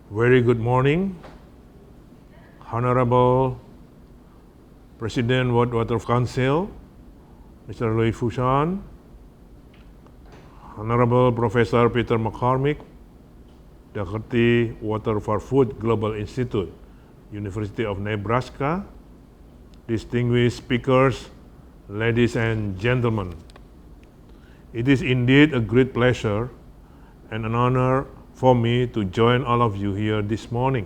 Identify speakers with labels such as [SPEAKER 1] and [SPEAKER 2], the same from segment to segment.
[SPEAKER 1] Very good morning, Honorable President World Water Council, Mr. Louis Fouchon, Honorable Professor Peter McCormick, Deputy Water for Food Global Institute, University of Nebraska, distinguished speakers, ladies and gentlemen. It is indeed a great pleasure and an honor for me to join all of you here this morning.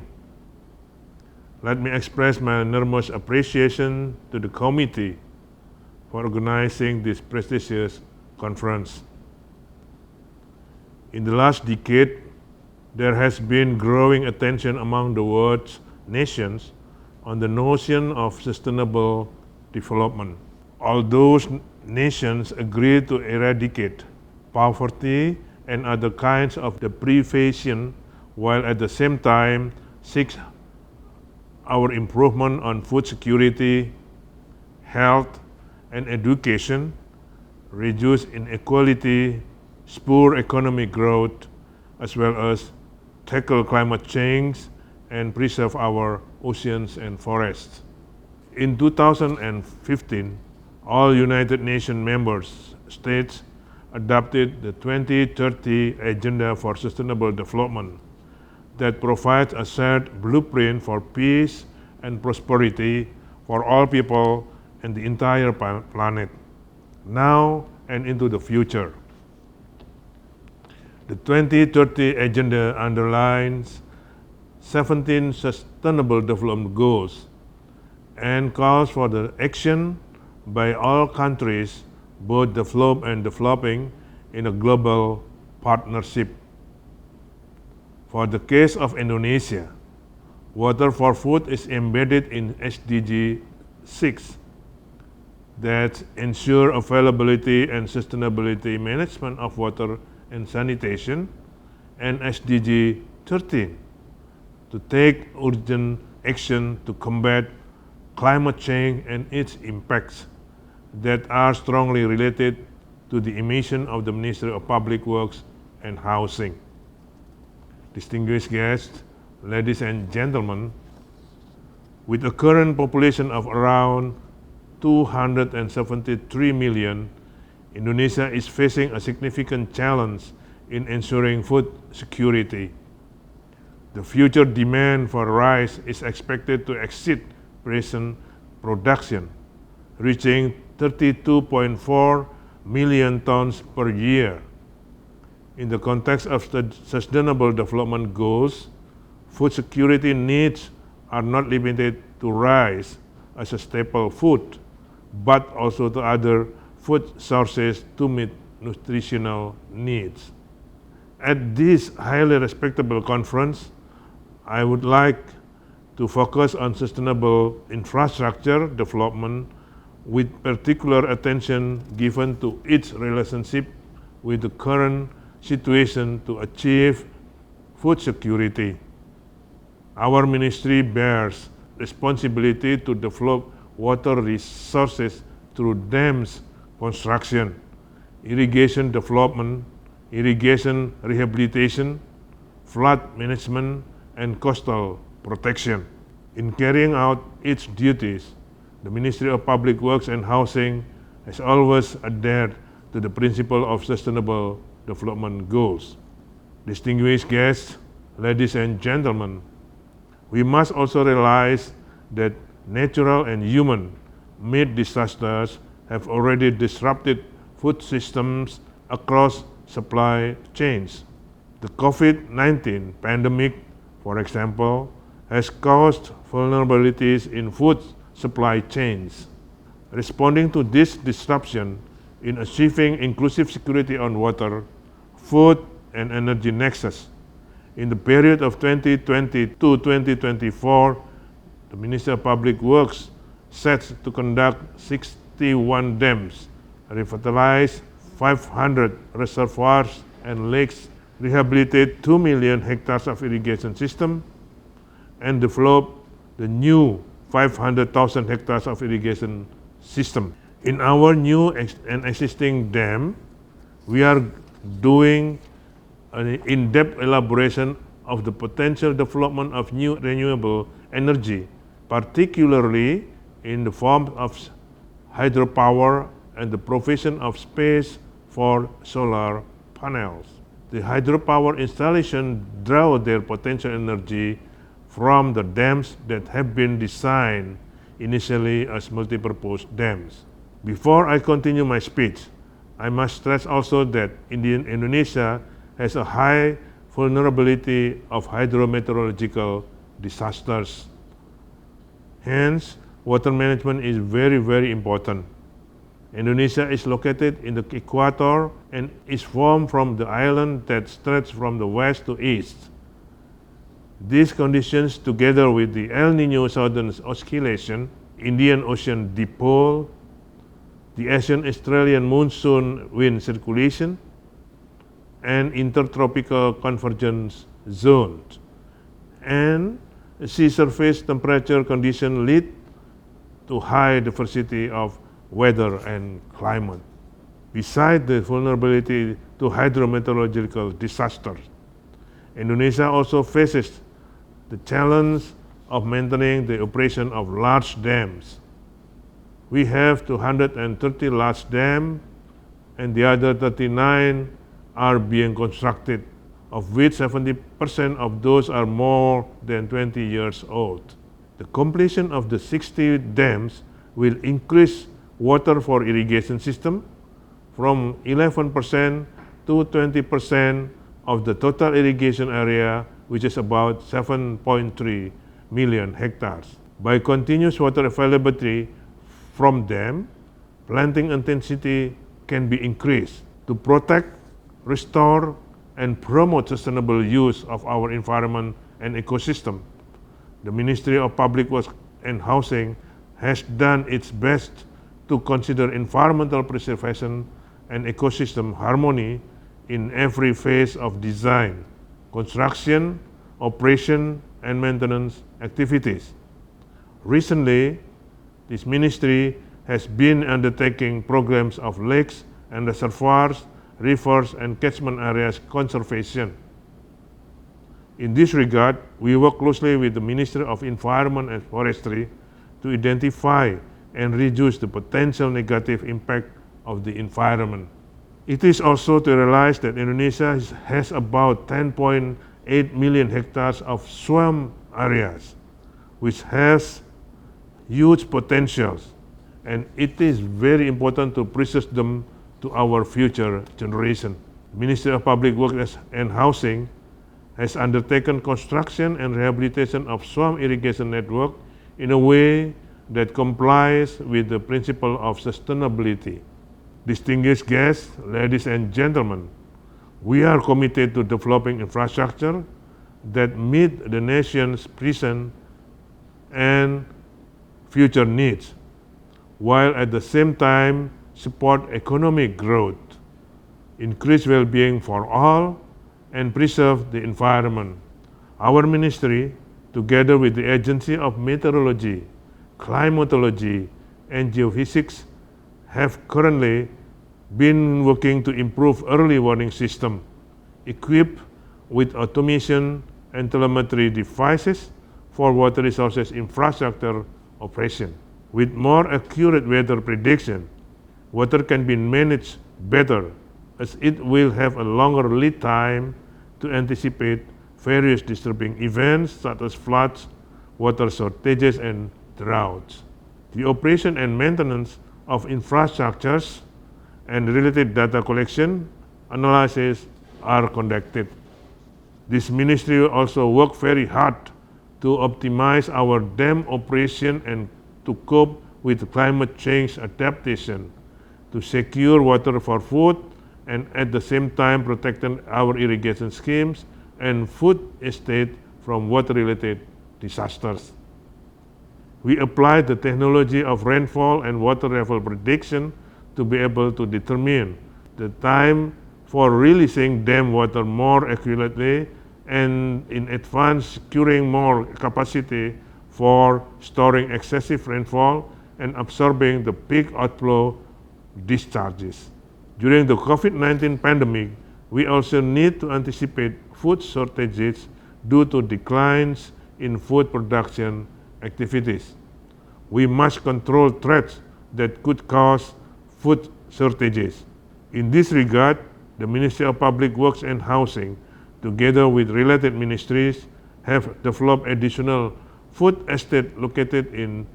[SPEAKER 1] Let me express my enormous appreciation to the committee for organizing this prestigious conference. In the last decade, there has been growing attention among the world's nations on the notion of sustainable development. All those nations agree to eradicate poverty and other kinds of deprivation, while at the same time seek our improvement on food security, health, and education, reduce inequality, spur economic growth, as well as tackle climate change and preserve our oceans and forests. In 2015, all United Nations members states adopted the 2030 Agenda for Sustainable Development that provides a shared blueprint for peace and prosperity for all people and the entire planet, now and into the future. The 2030 Agenda underlines 17 Sustainable Development Goals and calls for the action by all countries, both developed and developing, in a global partnership. For the case of Indonesia, water for food is embedded in SDG 6 that ensure availability and sustainability management of water and sanitation, and SDG 13 to take urgent action to combat climate change and its impacts that are strongly related to the mission of the Ministry of Public Works and Housing. Distinguished guests, ladies and gentlemen, with a current population of around 273 million, Indonesia is facing a significant challenge in ensuring food security. The future demand for rice is expected to exceed present production, reaching 32.4 million tons per year. In the context of the Sustainable Development Goals, food security needs are not limited to rice as a staple food, but also to other food sources to meet nutritional needs. At this highly respectable conference, I would like to focus on sustainable infrastructure development with particular attention given to its relationship with the current situation to achieve food security. Our ministry bears responsibility to develop water resources through dams construction, irrigation development, irrigation rehabilitation, flood management, and coastal protection. In carrying out its duties, the Ministry of Public Works and Housing has always adhered to the principle of Sustainable Development Goals. Distinguished guests, ladies and gentlemen, we must also realize that natural and human-made disasters have already disrupted food systems across supply chains. The COVID-19 pandemic, for example, has caused vulnerabilities in food supply chains. Responding to this disruption in achieving inclusive security on water, food, and energy nexus, in the period of 2020 to 2024, the Ministry of Public Works sets to conduct 61 dams, revitalize 500 reservoirs and lakes, rehabilitate 2 million hectares of irrigation system, and develop the new 500,000 hectares of irrigation system. In our new and existing dam, we are doing an in-depth elaboration of the potential development of new renewable energy, particularly in the form of hydropower and the provision of space for solar panels. The hydropower installation draw their potential energy from the dams that have been designed initially as multipurpose dams. Before I continue my speech, I must stress also that Indonesia has a high vulnerability of hydrometeorological disasters. Hence, water management is very, very important. Indonesia is located in the equator and is formed from the island that stretch from the west to east. These conditions, together with the El Nino Southern Oscillation, Indian Ocean dipole, the Asian-Australian monsoon wind circulation, and intertropical convergence zones, and sea surface temperature conditions lead to high diversity of weather and climate. Besides the vulnerability to hydrometeorological disasters, Indonesia also faces the challenge of maintaining the operation of large dams. We have 230 large dams, and the other 39 are being constructed, of which 70% of those are more than 20 years old. The completion of the 60 dams will increase water for irrigation system from 11% to 20% of the total irrigation area, which is about 7.3 million hectares. By continuous water availability from them, planting intensity can be increased to protect, restore, and promote sustainable use of our environment and ecosystem. The Ministry of Public Works and Housing has done its best to consider environmental preservation and ecosystem harmony in every phase of design, construction, operation, and maintenance activities. Recently, this ministry has been undertaking programs of lakes and reservoirs, rivers, and catchment areas conservation. In this regard, we work closely with the Ministry of Environment and Forestry to identify and reduce the potential negative impact of the environment. It is also to realize that Indonesia has about 10.8 million hectares of swamp areas, which has huge potentials, and it is very important to preserve them to our future generation. Ministry of Public Works and Housing has undertaken construction and rehabilitation of swamp irrigation network in a way that complies with the principle of sustainability. Distinguished guests, ladies and gentlemen, we are committed to developing infrastructure that meet the nation's present and future needs, while at the same time support economic growth, increase well-being for all, and preserve the environment. Our ministry, together with the Agency of Meteorology, Climatology, and Geophysics, have currently been working to improve early warning system equipped with automation and telemetry devices for water resources infrastructure operation. With more accurate weather prediction, water can be managed better, as it will have a longer lead time to anticipate various disturbing events such as floods, water shortages, and droughts. The operation and maintenance of infrastructures and related data collection analysis are conducted. This ministry also work very hard to optimize our dam operation and to cope with climate change adaptation, to secure water for food, and at the same time protecting our irrigation schemes and food estate from water-related disasters. We applied the technology of rainfall and water level prediction to be able to determine the time for releasing dam water more accurately and in advance securing more capacity for storing excessive rainfall and absorbing the peak outflow discharges. During the COVID-19 pandemic, we also need to anticipate food shortages due to declines in food production activities. We must control threats that could cause food shortages. In this regard, the Ministry of Public Works and Housing, together with related ministries, have developed additional food estates located in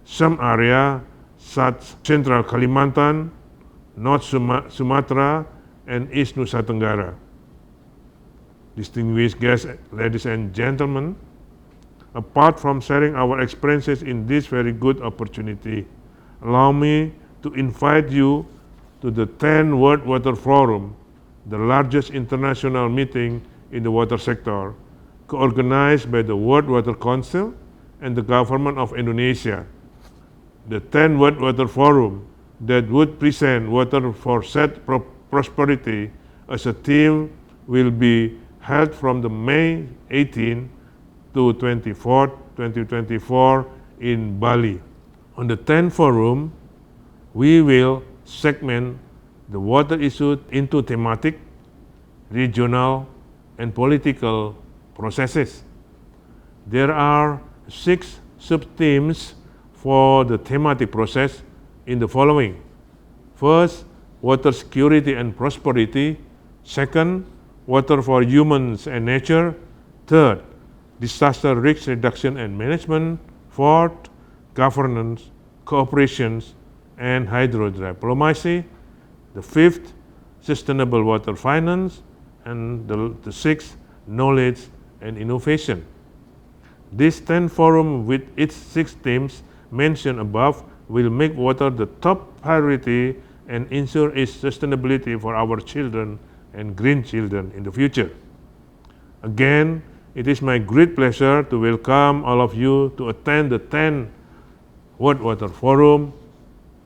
[SPEAKER 1] some area such as Central Kalimantan, North Sumatra, and East Nusa Tenggara. Distinguished guests, ladies and gentlemen, apart from sharing our experiences in this very good opportunity, allow me to invite you to the 10th World Water Forum, the largest international meeting in the water sector, co-organized by the World Water Council and the government of Indonesia. The 10th World Water Forum that would present water for shared prosperity as a theme will be held from the May 18 to 24, 2024 in Bali. On the 10th forum, we will segment the water issue into thematic, regional, and political processes. There are 6 sub-themes for the thematic process in the following. First, water security and prosperity. Second, water for humans and nature. Third, disaster risk reduction and management. Fourth, governance, cooperations, and hydrodiplomacy. The fifth, sustainable water finance. And the sixth, knowledge and innovation. This 10th forum with its 6 themes mentioned above will make water the top priority and ensure its sustainability for our children and grandchildren in the future. Again, it is my great pleasure to welcome all of you to attend the 10th World Water Forum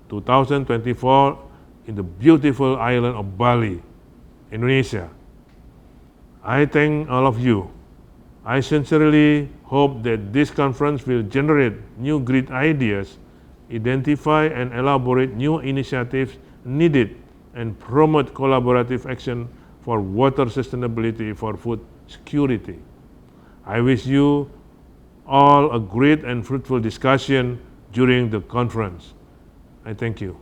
[SPEAKER 1] 2024 in the beautiful island of Bali, Indonesia. I thank all of you. I sincerely hope that this conference will generate new great ideas, identify and elaborate new initiatives needed, and promote collaborative action for water sustainability for food security. I wish you all a great and fruitful discussion during the conference. I thank you.